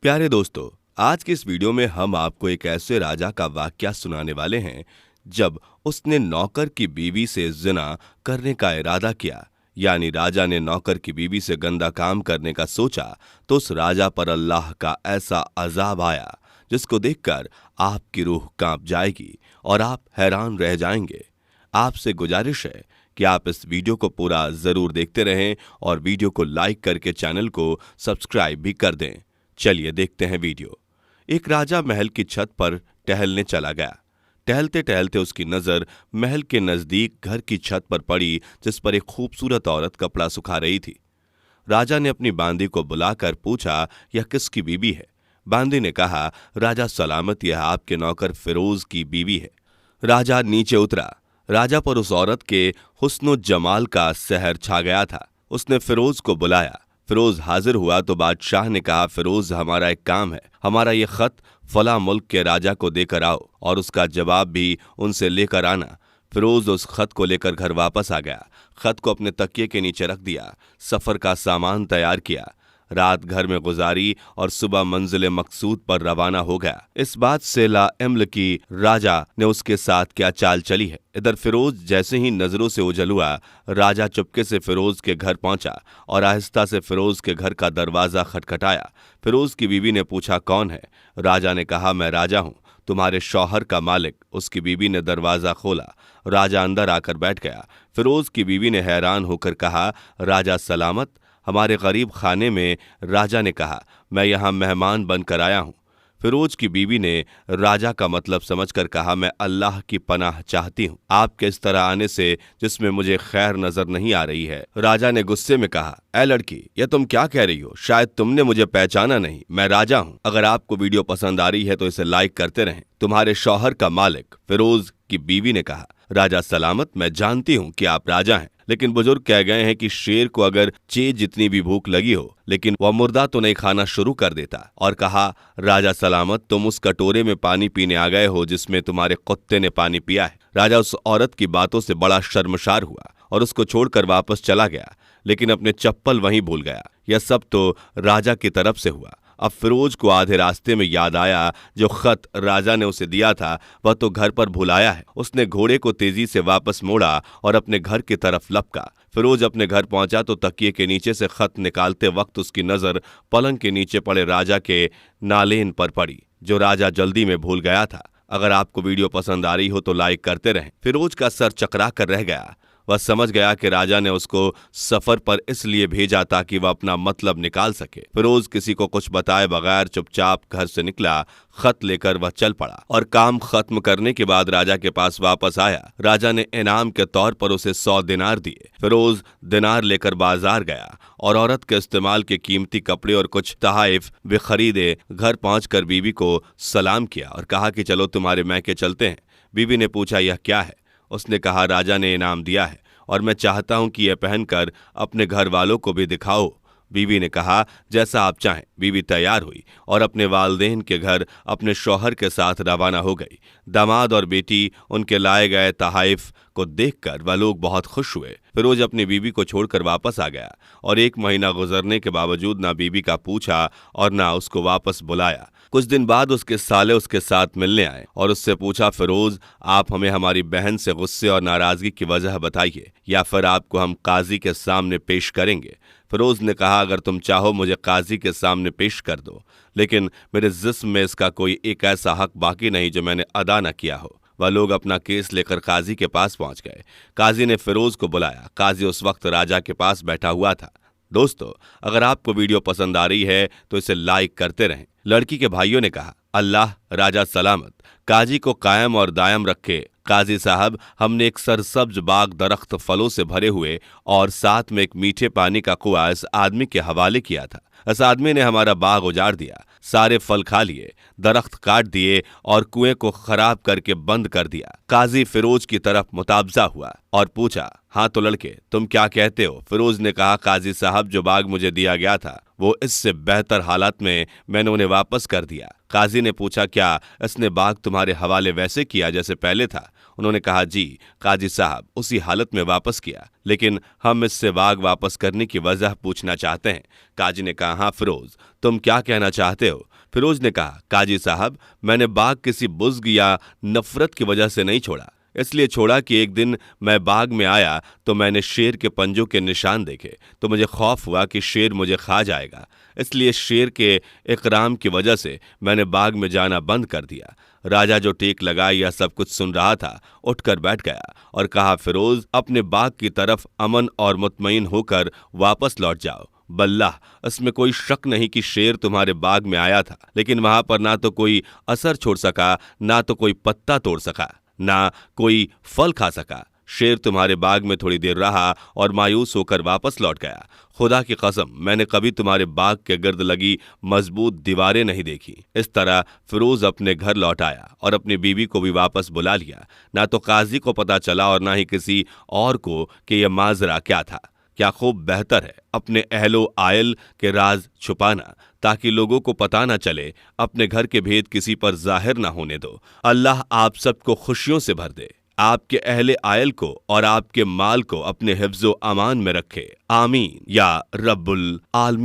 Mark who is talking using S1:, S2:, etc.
S1: प्यारे दोस्तों, आज के इस वीडियो में हम आपको एक ऐसे राजा का वाकया सुनाने वाले हैं जब उसने नौकर की बीवी से जिना करने का इरादा किया। यानी राजा ने नौकर की बीवी से गंदा काम करने का सोचा तो उस राजा पर अल्लाह का ऐसा अजाब आया जिसको देखकर आपकी रूह कांप जाएगी और आप हैरान रह जाएंगे। आपसे गुजारिश है कि आप इस वीडियो को पूरा जरूर देखते रहें और वीडियो को लाइक करके चैनल को सब्सक्राइब भी कर दें। चलिए देखते हैं वीडियो। एक राजा महल की छत पर टहलने चला गया। टहलते टहलते उसकी नजर महल के नजदीक घर की छत पर पड़ी जिस पर एक खूबसूरत औरत कपड़ा सुखा रही थी। राजा ने अपनी बांदी को बुलाकर पूछा, यह किसकी बीवी है? बांदी ने कहा, राजा सलामत, यह आपके नौकर फिरोज की बीवी है। राजा नीचे उतरा। राजा पर उस औरत के हुस्नो जमाल का सहर छा गया था। उसने फिरोज को बुलाया। फिरोज हाजिर हुआ तो बादशाह ने कहा, फिरोज, हमारा एक काम है। हमारा ये खत फला मुल्क के राजा को देकर आओ और उसका जवाब भी उनसे लेकर आना। फिरोज उस खत को लेकर घर वापस आ गया। खत को अपने तकिए के नीचे रख दिया। सफर का सामान तैयार किया। रात घर में गुजारी और सुबह मंजिल मकसूद पर रवाना हो गया। इस बात से लाइल्म की राजा ने उसके साथ क्या चाल चली है। इधर फिरोज जैसे ही नजरों से ओझल हुआ, राजा चुपके से फिरोज के घर पहुंचा और आहिस्ता से फिरोज के घर का दरवाजा खटखटाया। फिरोज की बीवी ने पूछा, कौन है? राजा ने कहा, मैं राजा हूं, तुम्हारे शौहर का मालिक। उसकी बीवी ने दरवाजा खोला। राजा अंदर आकर बैठ गया। फिरोज की बीवी ने हैरान होकर कहा, राजा सलामत। हमारे गरीब खाने में। राजा ने कहा, मैं यहाँ मेहमान बनकर आया हूँ। फिरोज की बीवी ने राजा का मतलब समझकर कहा, मैं अल्लाह की पनाह चाहती हूँ आपके इस तरह आने से जिसमें मुझे खैर नजर नहीं आ रही है। राजा ने गुस्से में कहा, ऐ लड़की, यह तुम क्या कह रही हो? शायद तुमने मुझे पहचाना नहीं। मैं राजा हूँ। अगर आपको वीडियो पसंद आ रही है तो इसे लाइक करते रहें। तुम्हारे शौहर का मालिक। फिरोज की बीवी ने कहा, राजा सलामत, मैं जानती हूँ कि आप राजा हैं, लेकिन बुजुर्ग कह गए हैं कि शेर को अगर चेज जितनी भी भूख लगी हो लेकिन वह मुर्दा तो नहीं खाना शुरू कर देता। और कहा, राजा सलामत, तुम उस कटोरे में पानी पीने आ गए हो जिसमें तुम्हारे कुत्ते ने पानी पिया है। राजा उस औरत की बातों से बड़ा शर्मशार हुआ और उसको छोड़कर वापस चला गया, लेकिन अपने चप्पल वहीं भूल गया। यह सब तो राजा की तरफ से हुआ। अब फिरोज को आधे रास्ते में याद आया, जो खत राजा ने उसे दिया था वह तो घर पर भुलाया है। उसने घोड़े को तेजी से वापस मोड़ा और अपने घर की तरफ लपका। फिरोज अपने घर पहुंचा तो तकिए के नीचे से खत निकालते वक्त उसकी नजर पलंग के नीचे पड़े राजा के नालेन पर पड़ी, जो राजा जल्दी में भूल गया था। अगर आपको वीडियो पसंद आ रही हो तो लाइक करते रहें। फिरोज का सर चकरा कर रह गया। वह समझ गया कि राजा ने उसको सफर पर इसलिए भेजा ताकि वह अपना मतलब निकाल सके। फिरोज किसी को कुछ बताए बगैर चुपचाप घर से निकला। खत लेकर वह चल पड़ा और काम खत्म करने के बाद राजा के पास वापस आया। राजा ने इनाम के तौर पर उसे 100 दिनार दिए। फिरोज दिनार लेकर बाजार गया और औरत के इस्तेमाल के कीमती कपड़े और कुछ तहाइफ वे खरीदे। घर पहुंचकर बीवी को सलाम किया और कहा कि चलो तुम्हारे मैके चलते हैं। बीवी ने पूछा, यह क्या है? उसने कहा, राजा ने इनाम दिया है और मैं चाहता हूं कि यह पहनकर अपने घर वालों को भी दिखाओ। बीवी ने कहा, जैसा आप चाहें। बीवी तैयार हुई और अपने वालदेन के घर अपने शौहर के साथ रवाना हो गई। दामाद और बेटी उनके लाए गए तहाइफ को देखकर वह लोग बहुत खुश हुए। फिरोज अपनी बीवी को छोड़कर वापस आ गया और 1 महीना गुजरने के बावजूद ना बीवी का पूछा और ना उसको वापस बुलाया। कुछ दिन बाद उसके साले उसके साथ मिलने आए और उससे पूछा, फिरोज, आप हमें हमारी बहन से गुस्से और नाराजगी की वजह बताइए या फिर आपको हम काजी के सामने पेश करेंगे। फिरोज ने कहा, अगर तुम चाहो मुझे काजी के सामने पेश कर दो, लेकिन मेरे जिस्म में इसका कोई एक ऐसा हक बाकी नहीं जो मैंने अदा न किया हो। वह लोग अपना केस लेकर काजी के पास पहुंच गए। काजी ने फिरोज को बुलाया। काजी उस वक्त राजा के पास बैठा हुआ था। दोस्तों, अगर आपको वीडियो पसंद आ रही है तो इसे लाइक करते रहें। लड़की के भाइयों ने कहा, अल्लाह राजा सलामत काजी को कायम और दायम रखे। काजी साहब, हमने एक सरसब्ज बाग दरख्त फलों से भरे हुए और साथ में एक मीठे पानी का कुआं इस आदमी के हवाले किया था। इस आदमी ने हमारा बाग उजाड़ दिया, सारे फल खा लिए, दरख्त काट दिए और कुएं को खराब करके बंद कर दिया। काजी फिरोज की तरफ मुतावजा हुआ और पूछा, हाँ तो लड़के, तुम क्या कहते हो? फिरोज ने कहा, काजी साहब, जो बाग मुझे दिया गया था वो इससे बेहतर हालत में मैंने उन्हें वापस कर दिया। काजी ने पूछा, क्या इसने बाग तुम्हारे हवाले वैसे किया जैसे पहले था? उन्होंने कहा, जी काजी साहब, उसी हालत में वापस किया, लेकिन हम इससे बाग वापस करने की वजह पूछना चाहते हैं। काजी ने कहा, हाँ फिरोज, तुम क्या कहना चाहते हो? फिरोज ने कहा, काजी साहब, मैंने बाग किसी बुज़्ग या नफरत की वजह से नहीं छोड़ा। इसलिए छोड़ा कि एक दिन मैं बाग में आया तो मैंने शेर के पंजों के निशान देखे तो मुझे खौफ हुआ कि शेर मुझे खा जाएगा। इसलिए शेर के इकराम की वजह से मैंने बाग में जाना बंद कर दिया। राजा जो टेक लगाए यह सब कुछ सुन रहा था, उठकर बैठ गया और कहा, फिरोज, अपने बाग की तरफ अमन और मुतमईन होकर वापस लौट जाओ। बल्लाह, इसमें कोई शक नहीं कि शेर तुम्हारे बाग में आया था, लेकिन वहां पर ना तो कोई असर छोड़ सका, ना तो कोई पत्ता तोड़ सका, ना कोई फल खा सका। शेर तुम्हारे बाग में थोड़ी देर रहा और मायूस होकर वापस लौट गया। खुदा की कसम, मैंने कभी तुम्हारे बाग के गिर्द लगी मजबूत दीवारें नहीं देखी। इस तरह फिरोज अपने घर लौट आया और अपनी बीवी को भी वापस बुला लिया। ना तो काजी को पता चला और ना ही किसी और को कि यह माजरा क्या था। क्या खूब बेहतर है अपने अहलो आयल के राज छुपाना, ताकि लोगों को पता न चले। अपने घर के भेद किसी पर जाहिर ना होने दो। अल्लाह आप सबको खुशियों से भर दे, आपके अहले आयल को और आपके माल को अपने हिफ्ज़ो अमान में रखे। आमीन या रब्बुल आलमीन।